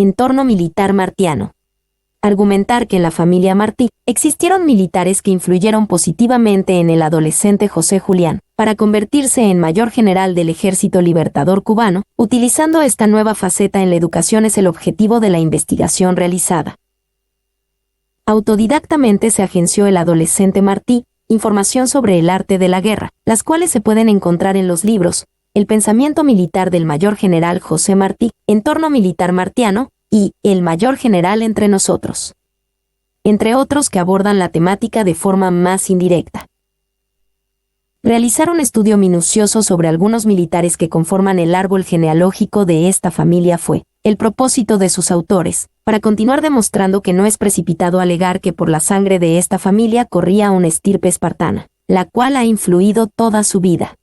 Entorno militar martiano. Argumentar que en la familia Martí existieron militares que influyeron positivamente en el adolescente José Julián, para convertirse en mayor general del Ejército Libertador Cubano, utilizando esta nueva faceta en la educación es el objetivo de la investigación realizada. Autodidactamente se agenció el adolescente Martí información sobre el arte de la guerra, las cuales se pueden encontrar en los libros El pensamiento militar del mayor general José Martí, Entorno militar martiano, y El mayor general entre nosotros, entre otros que abordan la temática de forma más indirecta. Realizar un estudio minucioso sobre algunos militares que conforman el árbol genealógico de esta familia fue el propósito de sus autores, para continuar demostrando que no es precipitado alegar que por la sangre de esta familia corría una estirpe espartana, la cual ha influido toda su vida.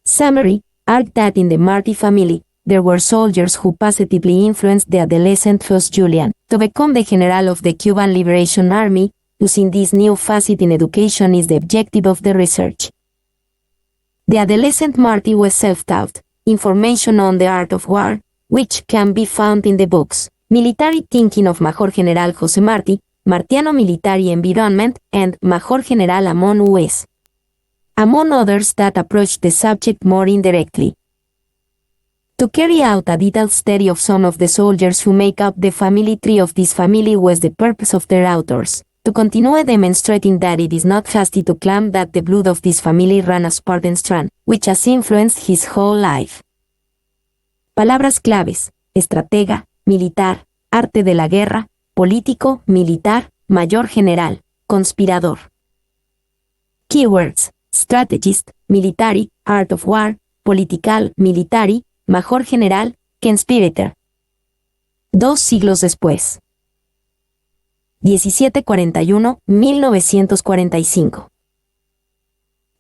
Summary: argue that in the Martí family, there were soldiers who positively influenced the adolescent José Julián to become the general of the Cuban Liberation Army. Using this new facet in education is the objective of the research. The adolescent Martí was self-taught. Information on the art of war, which can be found in the books Military Thinking of Major General José Martí, Martiano Military Environment, and Major General Among Us. Among others that approach the subject more indirectly. To carry out a detailed study of some of the soldiers who make up the family tree of this family was the purpose of their authors, to continue demonstrating that it is not hasty to claim that the blood of this family ran a Spartan strand, which has influenced his whole life. Palabras claves: estratega, militar, arte de la guerra, político, militar, mayor general, conspirador. Keywords: strategist, military, art of war, political, military, major general, conspirator. 2 siglos después. 1741-1945.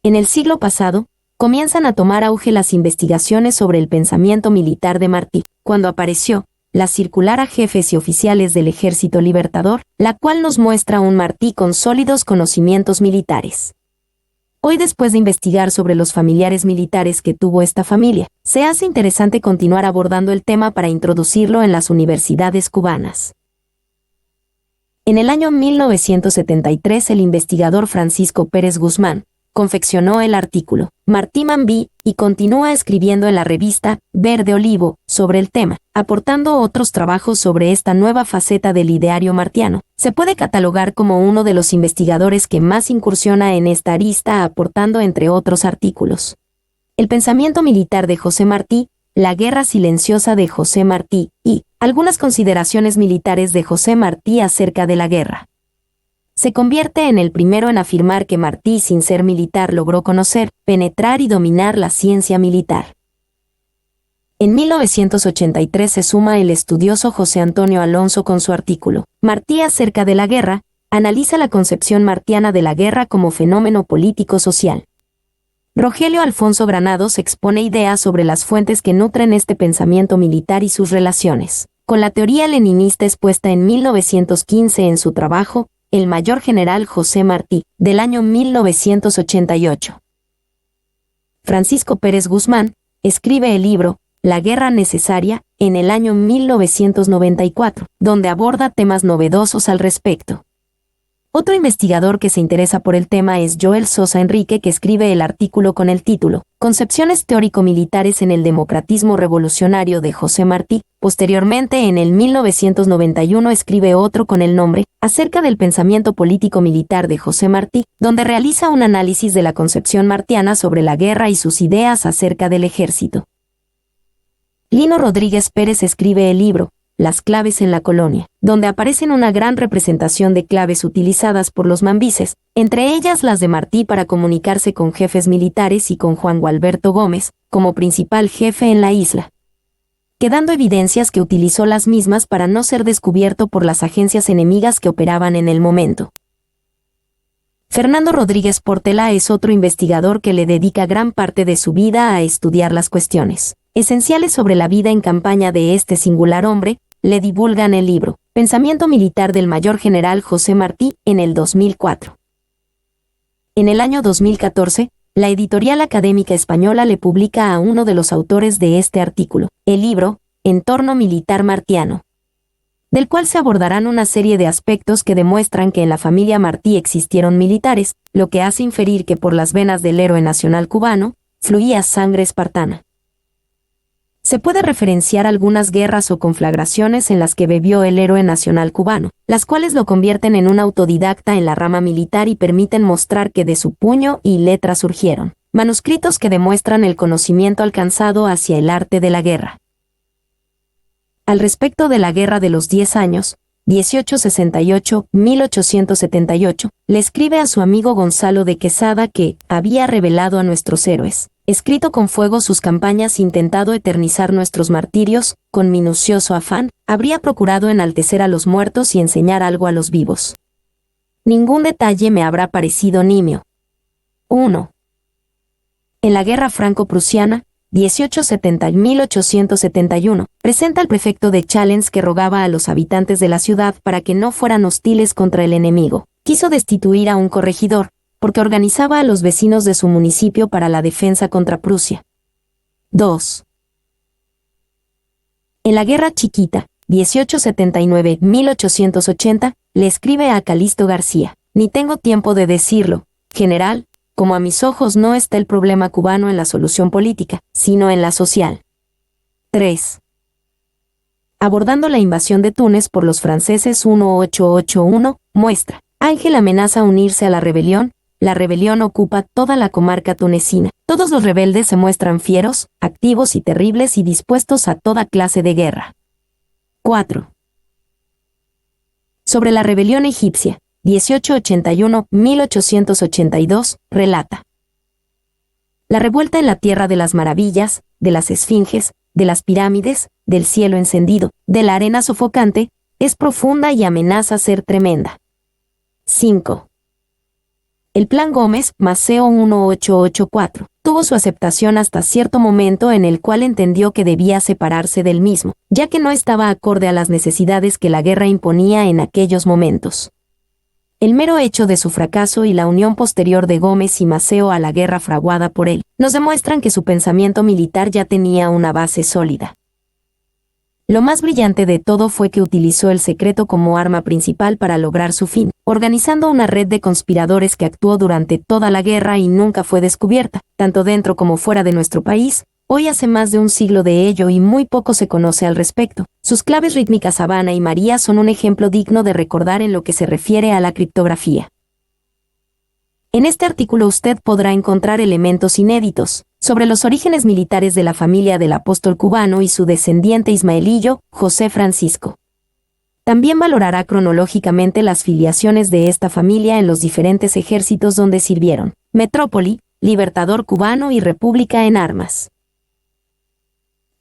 En el siglo pasado, comienzan a tomar auge las investigaciones sobre el pensamiento militar de Martí, cuando apareció la circular a jefes y oficiales del Ejército Libertador, la cual nos muestra a un Martí con sólidos conocimientos militares. Hoy, después de investigar sobre los familiares militares que tuvo esta familia, se hace interesante continuar abordando el tema para introducirlo en las universidades cubanas. En el año 1973, el investigador Francisco Pérez Guzmán confeccionó el artículo Martí Mambí y continúa escribiendo en la revista Verde Olivo sobre el tema, aportando otros trabajos sobre esta nueva faceta del ideario martiano. Se puede catalogar como uno de los investigadores que más incursiona en esta arista, aportando entre otros artículos El pensamiento militar de José Martí, La guerra silenciosa de José Martí y Algunas consideraciones militares de José Martí acerca de la guerra. Se convierte en el primero en afirmar que Martí, sin ser militar, logró conocer, penetrar y dominar la ciencia militar. En 1983 se suma el estudioso José Antonio Alonso con su artículo Martí acerca de la guerra, analiza la concepción martiana de la guerra como fenómeno político-social. Rogelio Alfonso Granados expone ideas sobre las fuentes que nutren este pensamiento militar y sus relaciones con la teoría leninista expuesta en 1915 en su trabajo El mayor general José Martí, del año 1988. Francisco Pérez Guzmán escribe el libro La guerra necesaria, en el año 1994, donde aborda temas novedosos al respecto. Otro investigador que se interesa por el tema es Joel Sosa Enrique, que escribe el artículo con el título Concepciones teórico-militares en el democratismo revolucionario de José Martí. Posteriormente, en el 1991, escribe otro con el nombre Acerca del pensamiento político-militar de José Martí, donde realiza un análisis de la concepción martiana sobre la guerra y sus ideas acerca del ejército. Lino Rodríguez Pérez escribe el libro Las claves en la colonia, donde aparecen una gran representación de claves utilizadas por los mambises, entre ellas las de Martí para comunicarse con jefes militares y con Juan Gualberto Gómez, como principal jefe en la isla, quedando evidencias que utilizó las mismas para no ser descubierto por las agencias enemigas que operaban en el momento. Fernando Rodríguez Portela es otro investigador que le dedica gran parte de su vida a estudiar las cuestiones esenciales sobre la vida en campaña de este singular hombre. Le divulgan el libro Pensamiento militar del mayor general José Martí en el 2004. En el año 2014, la Editorial Académica Española le publica a uno de los autores de este artículo el libro Entorno militar martiano, del cual se abordarán una serie de aspectos que demuestran que en la familia Martí existieron militares, lo que hace inferir que por las venas del héroe nacional cubano fluía sangre espartana. Se puede referenciar algunas guerras o conflagraciones en las que bebió el héroe nacional cubano, las cuales lo convierten en un autodidacta en la rama militar y permiten mostrar que de su puño y letra surgieron manuscritos que demuestran el conocimiento alcanzado hacia el arte de la guerra. Al respecto de la Guerra de los 10 años, 1868-1878, le escribe a su amigo Gonzalo de Quesada que había revelado a nuestros héroes, escrito con fuego sus campañas, intentado eternizar nuestros martirios, con minucioso afán, habría procurado enaltecer a los muertos y enseñar algo a los vivos. Ningún detalle me habrá parecido nimio. 1. En la Guerra Franco-Prusiana, 1870-1871, presenta al prefecto de Chalens que rogaba a los habitantes de la ciudad para que no fueran hostiles contra el enemigo. Quiso destituir a un corregidor, porque organizaba a los vecinos de su municipio para la defensa contra Prusia. 2. En la Guerra Chiquita, 1879-1880, le escribe a Calixto García: ni tengo tiempo de decirlo, general, como a mis ojos no está el problema cubano en la solución política, sino en la social. 3. Abordando la invasión de Túnez por los franceses 1881, muestra: Ángel amenaza unirse a la rebelión ocupa toda la comarca tunecina. Todos los rebeldes se muestran fieros, activos y terribles y dispuestos a toda clase de guerra. 4. Sobre la rebelión egipcia, 1881-1882, relata: la revuelta en la tierra de las maravillas, de las esfinges, de las pirámides, del cielo encendido, de la arena sofocante, es profunda y amenaza ser tremenda. 5. El Plan Gómez, Maceo 1884, tuvo su aceptación hasta cierto momento en el cual entendió que debía separarse del mismo, ya que no estaba acorde a las necesidades que la guerra imponía en aquellos momentos. El mero hecho de su fracaso y la unión posterior de Gómez y Maceo a la guerra fraguada por él, nos demuestran que su pensamiento militar ya tenía una base sólida. Lo más brillante de todo fue que utilizó el secreto como arma principal para lograr su fin, organizando una red de conspiradores que actuó durante toda la guerra y nunca fue descubierta, tanto dentro como fuera de nuestro país. Hoy hace más de un siglo de ello y muy poco se conoce al respecto. Sus claves rítmicas Habana y María son un ejemplo digno de recordar en lo que se refiere a la criptografía. En este artículo usted podrá encontrar elementos inéditos sobre los orígenes militares de la familia del apóstol cubano y su descendiente ismaelillo, José Francisco. También valorará cronológicamente las filiaciones de esta familia en los diferentes ejércitos donde sirvieron: Metrópoli, Libertador cubano y República en armas.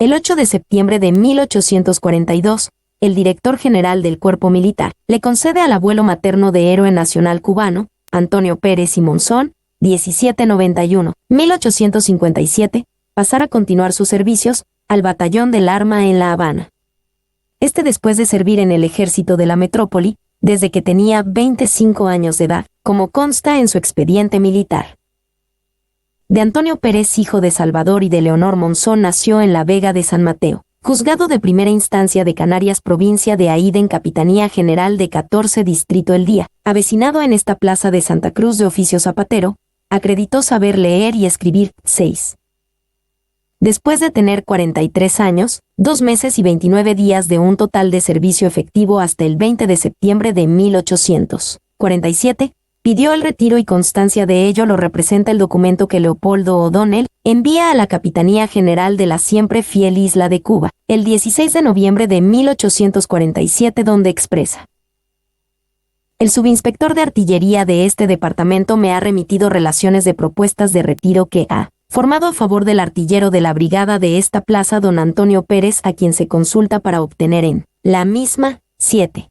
El 8 de septiembre de 1842, el director general del Cuerpo Militar le concede al abuelo materno de héroe nacional cubano, Antonio Pérez y Monzón, 1791-1857, pasar a continuar sus servicios al Batallón del Arma en La Habana. Después de servir en el ejército de la metrópoli, desde que tenía 25 años de edad, como consta en su expediente militar. De Antonio Pérez, hijo de Salvador y de Leonor Monzón, nació en la Vega de San Mateo, juzgado de primera instancia de Canarias, provincia de Aiden, Capitanía General de 14, Distrito El Día, avecinado en esta plaza de Santa Cruz, de oficio zapatero, acreditó saber leer y escribir. 6. Después de tener 43 años, 2 meses y 29 días de un total de servicio efectivo hasta el 20 de septiembre de 1847, pidió el retiro y constancia de ello lo representa el documento que Leopoldo O'Donnell envía a la Capitanía General de la siempre fiel isla de Cuba, el 16 de noviembre de 1847, donde expresa: el subinspector de artillería de este departamento me ha remitido relaciones de propuestas de retiro que ha formado a favor del artillero de la brigada de esta plaza, don Antonio Pérez, a quien se consulta para obtener en la misma. 7.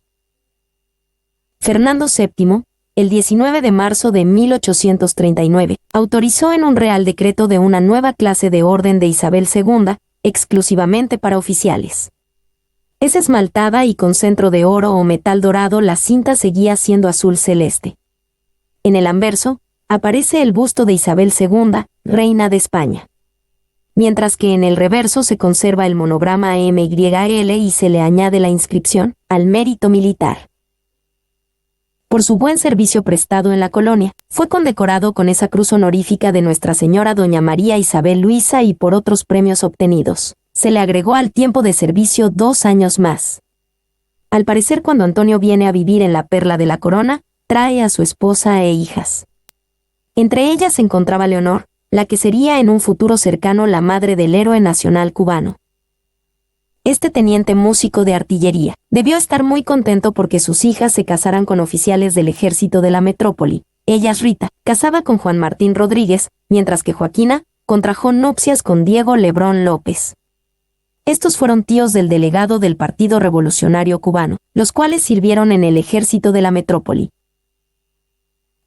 Fernando VII, el 19 de marzo de 1839, autorizó en un real decreto de una nueva clase de orden de Isabel II, exclusivamente para oficiales. Es esmaltada y con centro de oro o metal dorado, la cinta seguía siendo azul celeste. En el anverso, aparece el busto de Isabel II, reina de España. mientras que en el reverso se conserva el monograma MYL y se le añade la inscripción al mérito militar. Por su buen servicio prestado en la colonia, fue condecorado con esa cruz honorífica de Nuestra Señora Doña María Isabel Luisa y por otros premios obtenidos. Se le agregó al tiempo de servicio 2 años más. Al parecer, cuando Antonio viene a vivir en la Perla de la Corona, trae a su esposa e hijas. Entre ellas se encontraba Leonor, la que sería en un futuro cercano la madre del héroe nacional cubano. Este teniente músico de artillería debió estar muy contento porque sus hijas se casaran con oficiales del ejército de la metrópoli. Ella, Rita, casada con Juan Martín Rodríguez, mientras que Joaquina contrajo nupcias con Diego Lebrón López. Estos fueron tíos del delegado del Partido Revolucionario Cubano, los cuales sirvieron en el ejército de la metrópoli.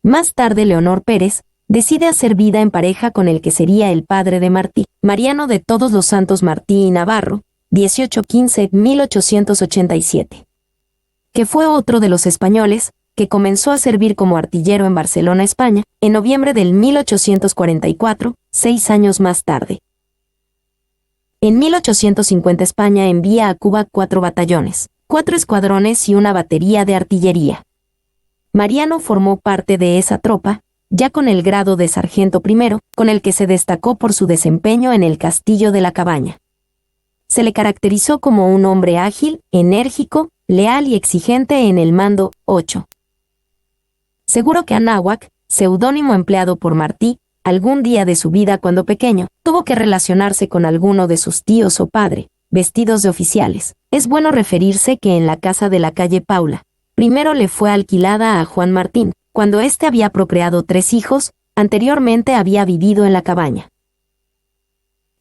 Más tarde, Leonor Pérez decide hacer vida en pareja con el que sería el padre de Martí, Mariano de Todos los Santos Martí y Navarro, 1815-1887, que fue otro de los españoles que comenzó a servir como artillero en Barcelona, España, en noviembre del 1844, 6 años más tarde. En 1850 España envía a Cuba 4 batallones, 4 escuadrones y una batería de artillería. Mariano formó parte de esa tropa, ya con el grado de sargento primero, con el que se destacó por su desempeño en el Castillo de la Cabaña. Se le caracterizó como un hombre ágil, enérgico, leal y exigente en el mando. 8. Seguro que Anáhuac, seudónimo empleado por Martí, algún día de su vida cuando pequeño, tuvo que relacionarse con alguno de sus tíos o padre, vestidos de oficiales. Es bueno referirse que en la casa de la calle Paula, primero le fue alquilada a Juan Martín, cuando éste había procreado 3 hijos, anteriormente había vivido en la cabaña.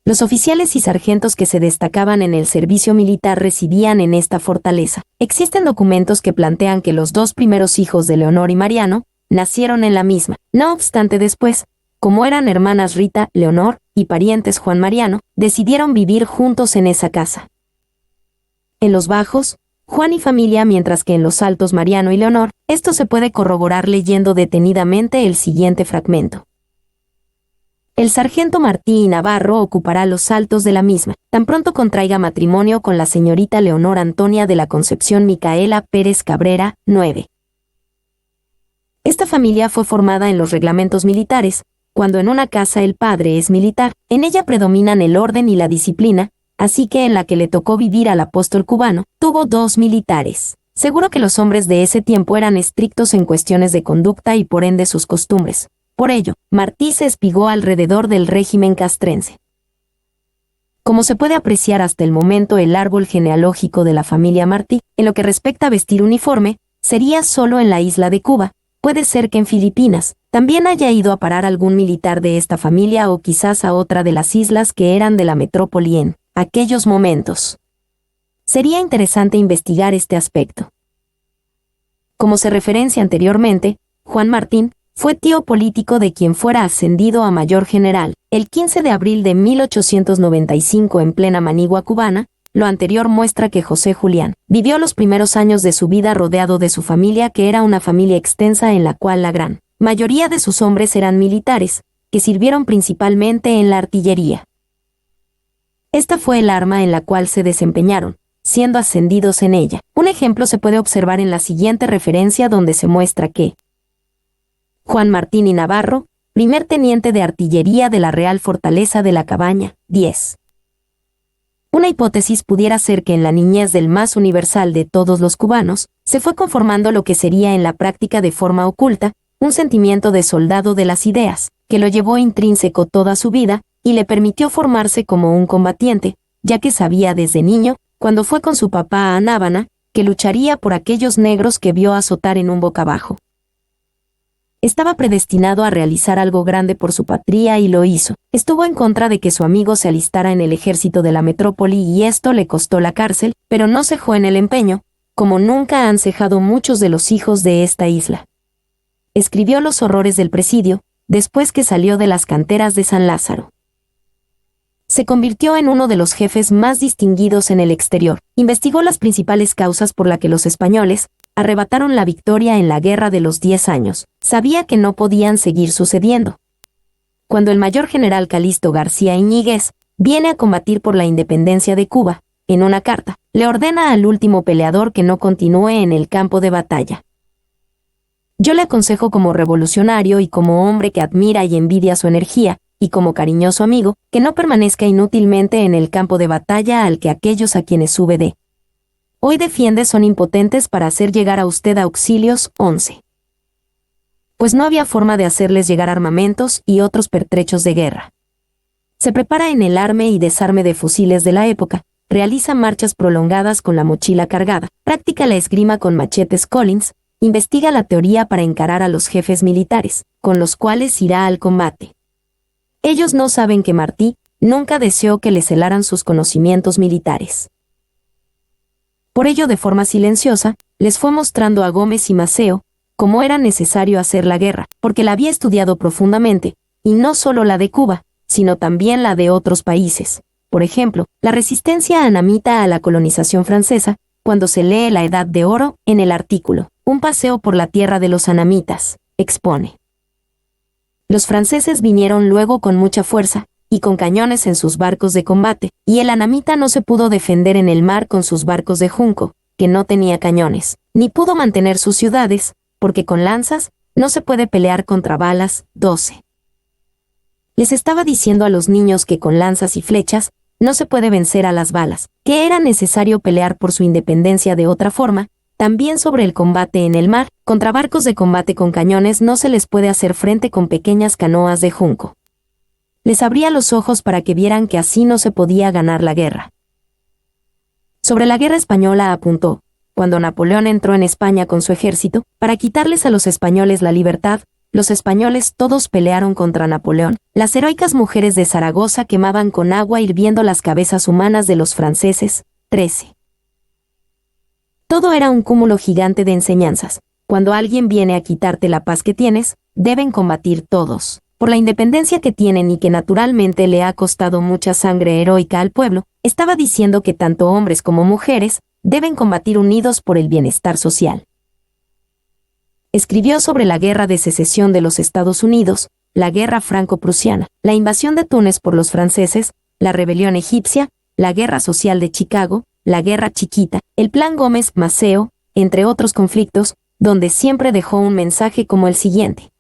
Los oficiales y sargentos que se destacaban en el servicio militar residían en esta fortaleza. Existen documentos que plantean que los 2 primeros hijos de Leonor y Mariano nacieron en la misma. No obstante, después, como eran hermanas Rita, Leonor y parientes Juan Mariano, decidieron vivir juntos en esa casa. En los bajos, Juan y familia, mientras que en los altos Mariano y Leonor. Esto se puede corroborar leyendo detenidamente el siguiente fragmento. El sargento Martí Navarro ocupará los altos de la misma, tan pronto contraiga matrimonio con la señorita Leonor Antonia de la Concepción Micaela Pérez Cabrera, 9. Esta familia fue formada en los reglamentos militares. Cuando en una casa el padre es militar, en ella predominan el orden y la disciplina, así que en la que le tocó vivir al apóstol cubano, tuvo 2 militares. Seguro que los hombres de ese tiempo eran estrictos en cuestiones de conducta y por ende sus costumbres. Por ello, Martí se espigó alrededor del régimen castrense. Como se puede apreciar hasta el momento, el árbol genealógico de la familia Martí, en lo que respecta a vestir uniforme, sería solo en la isla de Cuba. Puede ser que en Filipinas también haya ido a parar algún militar de esta familia o quizás a otra de las islas que eran de la metrópoli en aquellos momentos. Sería interesante investigar este aspecto. Como se referencia anteriormente, Juan Martín fue tío político de quien fuera ascendido a mayor general, el 15 de abril de 1895 en plena Manigua cubana. Lo anterior muestra que José Julián vivió los primeros años de su vida rodeado de su familia, que era una familia extensa en la cual la gran mayoría de sus hombres eran militares, que sirvieron principalmente en la artillería. Esta fue el arma en la cual se desempeñaron, siendo ascendidos en ella. Un ejemplo se puede observar en la siguiente referencia, donde se muestra que Juan Martín y Navarro, primer teniente de artillería de la Real Fortaleza de la Cabaña, 10. Una hipótesis pudiera ser que en la niñez del más universal de todos los cubanos, se fue conformando lo que sería en la práctica de forma oculta, un sentimiento de soldado de las ideas, que lo llevó intrínseco toda su vida, y le permitió formarse como un combatiente, ya que sabía desde niño, cuando fue con su papá a Navána, que lucharía por aquellos negros que vio azotar en un bocabajo. Estaba predestinado a realizar algo grande por su patria y lo hizo. Estuvo en contra de que su amigo se alistara en el ejército de la metrópoli y esto le costó la cárcel, pero no cejó en el empeño, como nunca han cejado muchos de los hijos de esta isla. Escribió los horrores del presidio, después que salió de las canteras de San Lázaro. Se convirtió en uno de los jefes más distinguidos en el exterior. Investigó las principales causas por las que los españoles arrebataron la victoria en la Guerra de los 10 años. Sabía que no podían seguir sucediendo. Cuando el mayor general Calixto García Íñiguez viene a combatir por la independencia de Cuba. En una carta, le ordena al último peleador que no continúe en el campo de batalla. Yo le aconsejo como revolucionario y como hombre que admira y envidia su energía, y como cariñoso amigo, que no permanezca inútilmente en el campo de batalla al que aquellos a quienes sube de hoy defiende son impotentes para hacer llegar a usted auxilios. 11. Pues no había forma de hacerles llegar armamentos y otros pertrechos de guerra. Se prepara en el arme y desarme de fusiles de la época, realiza marchas prolongadas con la mochila cargada, practica la esgrima con machetes Collins, investiga la teoría para encarar a los jefes militares, con los cuales irá al combate. Ellos no saben que Martí nunca deseó que le celaran sus conocimientos militares. Por ello, de forma silenciosa, les fue mostrando a Gómez y Maceo cómo era necesario hacer la guerra, porque la había estudiado profundamente, y no solo la de Cuba, sino también la de otros países. Por ejemplo, la resistencia anamita a la colonización francesa, cuando se lee La Edad de Oro, en el artículo Un paseo por la tierra de los anamitas, expone. Los franceses vinieron luego con mucha fuerza, y con cañones en sus barcos de combate, y el anamita no se pudo defender en el mar con sus barcos de junco, que no tenía cañones, ni pudo mantener sus ciudades, porque con lanzas no se puede pelear contra balas. 12. Les estaba diciendo a los niños que con lanzas y flechas no se puede vencer a las balas, que era necesario pelear por su independencia de otra forma. También sobre el combate en el mar, contra barcos de combate con cañones no se les puede hacer frente con pequeñas canoas de junco. Les abría los ojos para que vieran que así no se podía ganar la guerra. Sobre la guerra española apuntó, cuando Napoleón entró en España con su ejército, para quitarles a los españoles la libertad, los españoles todos pelearon contra Napoleón. Las heroicas mujeres de Zaragoza quemaban con agua hirviendo las cabezas humanas de los franceses. 13. Todo era un cúmulo gigante de enseñanzas. Cuando alguien viene a quitarte la paz que tienes, deben combatir todos. Por la independencia que tienen y que naturalmente le ha costado mucha sangre heroica al pueblo, estaba diciendo que tanto hombres como mujeres deben combatir unidos por el bienestar social. Escribió sobre la guerra de secesión de los Estados Unidos, la guerra franco-prusiana, la invasión de Túnez por los franceses, la rebelión egipcia, la guerra social de Chicago, la guerra chiquita, el plan Gómez-Maceo, entre otros conflictos, donde siempre dejó un mensaje como el siguiente.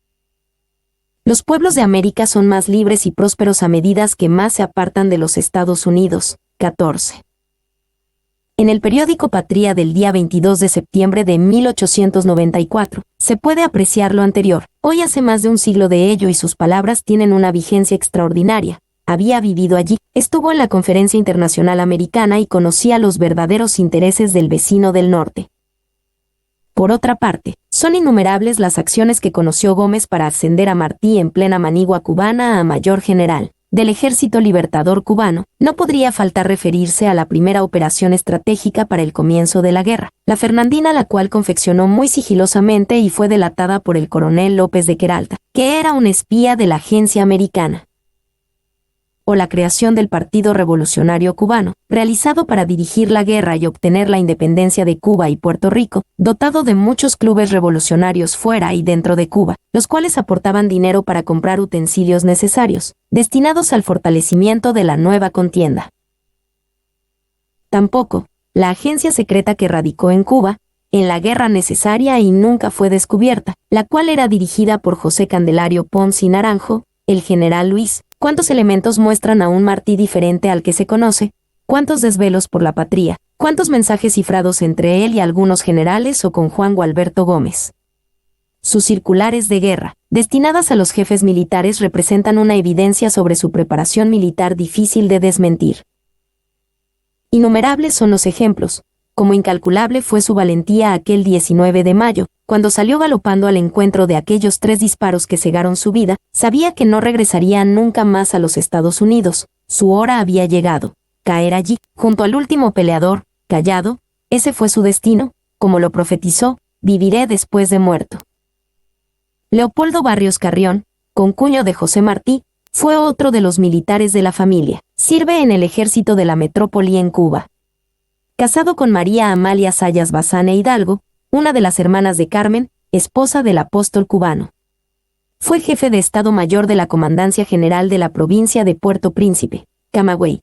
Los pueblos de América son más libres y prósperos a medida que más se apartan de los Estados Unidos. 14. En el periódico Patria del día 22 de septiembre de 1894, se puede apreciar lo anterior. Hoy hace más de un siglo de ello y sus palabras tienen una vigencia extraordinaria. Había vivido allí, estuvo en la Conferencia Internacional Americana y conocía los verdaderos intereses del vecino del norte. Por otra parte, son innumerables las acciones que conoció Gómez para ascender a Martí en plena manigua cubana a mayor general del Ejército Libertador Cubano. No podría faltar referirse a la primera operación estratégica para el comienzo de la guerra, la Fernandina, la cual confeccionó muy sigilosamente y fue delatada por el coronel López de Queralta, que era un espía de la agencia americana. O la creación del Partido Revolucionario Cubano, realizado para dirigir la guerra y obtener la independencia de Cuba y Puerto Rico, dotado de muchos clubes revolucionarios fuera y dentro de Cuba, los cuales aportaban dinero para comprar utensilios necesarios, destinados al fortalecimiento de la nueva contienda. Tampoco, la agencia secreta que radicó en Cuba, en la guerra necesaria y nunca fue descubierta, la cual era dirigida por José Candelario Pons y Naranjo, el general Luis. ¿Cuántos elementos muestran a un Martí diferente al que se conoce? ¿Cuántos desvelos por la patria? ¿Cuántos mensajes cifrados entre él y algunos generales o con Juan Gualberto Gómez? Sus circulares de guerra, destinadas a los jefes militares, representan una evidencia sobre su preparación militar difícil de desmentir. Innumerables son los ejemplos, como incalculable fue su valentía aquel 19 de mayo, cuando salió galopando al encuentro de aquellos 3 disparos que cegaron su vida. Sabía que no regresaría nunca más a los Estados Unidos, su hora había llegado. Caer allí, junto al último peleador, callado, ese fue su destino, como lo profetizó, viviré después de muerto. Leopoldo Barrios Carrión, concuño de José Martí, fue otro de los militares de la familia. Sirve en el ejército de la metrópoli en Cuba. Casado con María Amalia Sayas Bazán e Hidalgo, una de las hermanas de Carmen, esposa del apóstol cubano. Fue jefe de Estado Mayor de la Comandancia General de la provincia de Puerto Príncipe. Camagüey.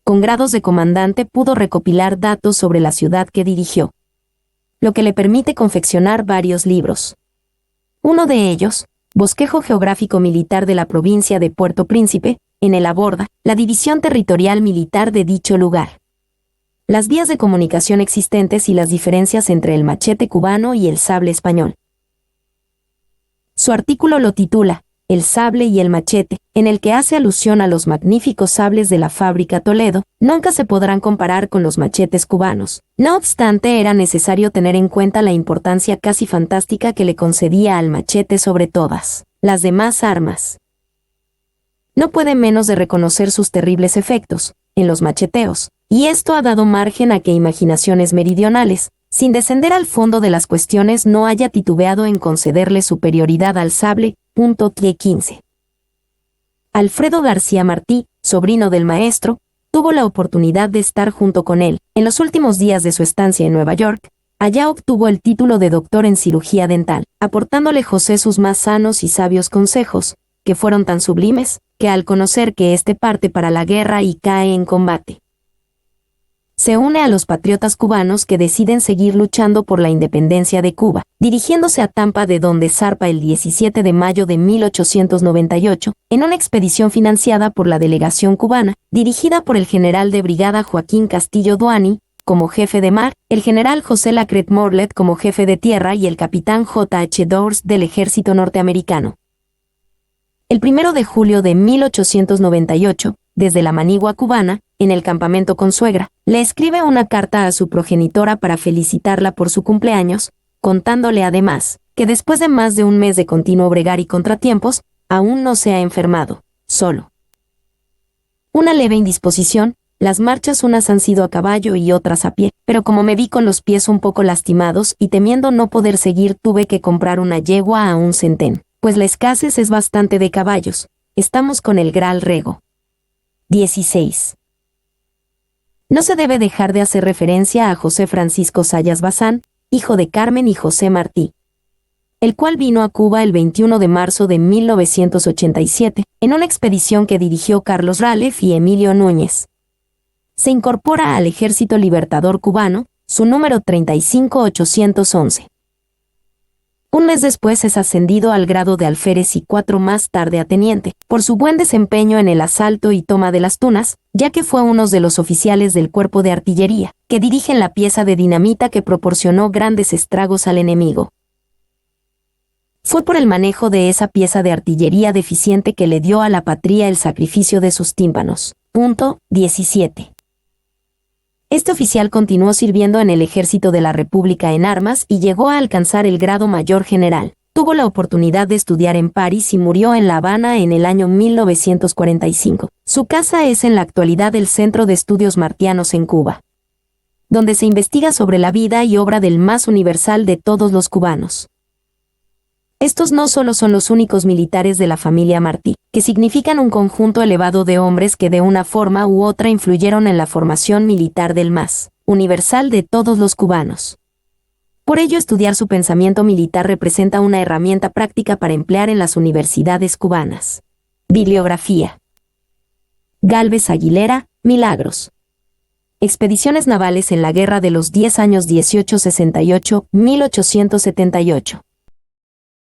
Con grados de comandante pudo recopilar datos sobre la ciudad que dirigió, lo que le permite confeccionar varios libros. Uno de ellos, Bosquejo Geográfico Militar de la provincia de Puerto Príncipe, en él aborda la división territorial militar de dicho lugar, las vías de comunicación existentes y las diferencias entre el machete cubano y el sable español. Su artículo lo titula El sable y el machete, en el que hace alusión a los magníficos sables de la fábrica Toledo, nunca se podrán comparar con los machetes cubanos. No obstante, era necesario tener en cuenta la importancia casi fantástica que le concedía al machete sobre todas las demás armas. No puede menos de reconocer sus terribles efectos en los macheteos, y esto ha dado margen a que imaginaciones meridionales, sin descender al fondo de las cuestiones, no haya titubeado en concederle superioridad al sable. T 15. Alfredo García Martí, sobrino del maestro, tuvo la oportunidad de estar junto con él en los últimos días de su estancia en Nueva York. Allá obtuvo el título de doctor en cirugía dental, aportándole José sus más sanos y sabios consejos, que fueron tan sublimes, que al conocer que éste parte para la guerra y cae en combate, se une a los patriotas cubanos que deciden seguir luchando por la independencia de Cuba, dirigiéndose a Tampa, de donde zarpa el 17 de mayo de 1898, en una expedición financiada por la delegación cubana, dirigida por el general de brigada Joaquín Castillo Duany, como jefe de mar, el general José Lacret Morlet como jefe de tierra y el capitán J. H. Dors del ejército norteamericano. El 1 de julio de 1898, desde la Manigua cubana, en el campamento Consuegra, le escribe una carta a su progenitora para felicitarla por su cumpleaños, contándole además que después de más de un mes de continuo bregar y contratiempos, aún no se ha enfermado, solo una leve indisposición. Las marchas unas han sido a caballo y otras a pie, pero como me vi con los pies un poco lastimados y temiendo no poder seguir, tuve que comprar una yegua a un centén, pues la escasez es bastante de caballos. Estamos con el Gral Rego. 16. No se debe dejar de hacer referencia a José Francisco Sayas Bazán, hijo de Carmen y José Martí, el cual vino a Cuba el 21 de marzo de 1987, en una expedición que dirigió Carlos Ralef y Emilio Núñez. Se incorpora al Ejército Libertador Cubano, su número 35811. Un mes después es ascendido al grado de alférez y 4 más tarde a teniente, por su buen desempeño en el asalto y toma de las Tunas, ya que fue uno de los oficiales del cuerpo de artillería, que dirigen la pieza de dinamita que proporcionó grandes estragos al enemigo. Fue por el manejo de esa pieza de artillería deficiente que le dio a la patria el sacrificio de sus tímpanos. 17. Este oficial continuó sirviendo en el Ejército de la República en armas y llegó a alcanzar el grado mayor general. Tuvo la oportunidad de estudiar en París y murió en La Habana en el año 1945. Su casa es en la actualidad el Centro de Estudios Martianos en Cuba, donde se investiga sobre la vida y obra del más universal de todos los cubanos. Estos no solo son los únicos militares de la familia Martí, que significan un conjunto elevado de hombres que de una forma u otra influyeron en la formación militar del más universal de todos los cubanos. Por ello, estudiar su pensamiento militar representa una herramienta práctica para emplear en las universidades cubanas. Bibliografía. Gálvez Aguilera, Milagros. Expediciones navales en la Guerra de los 10 años 1868-1878.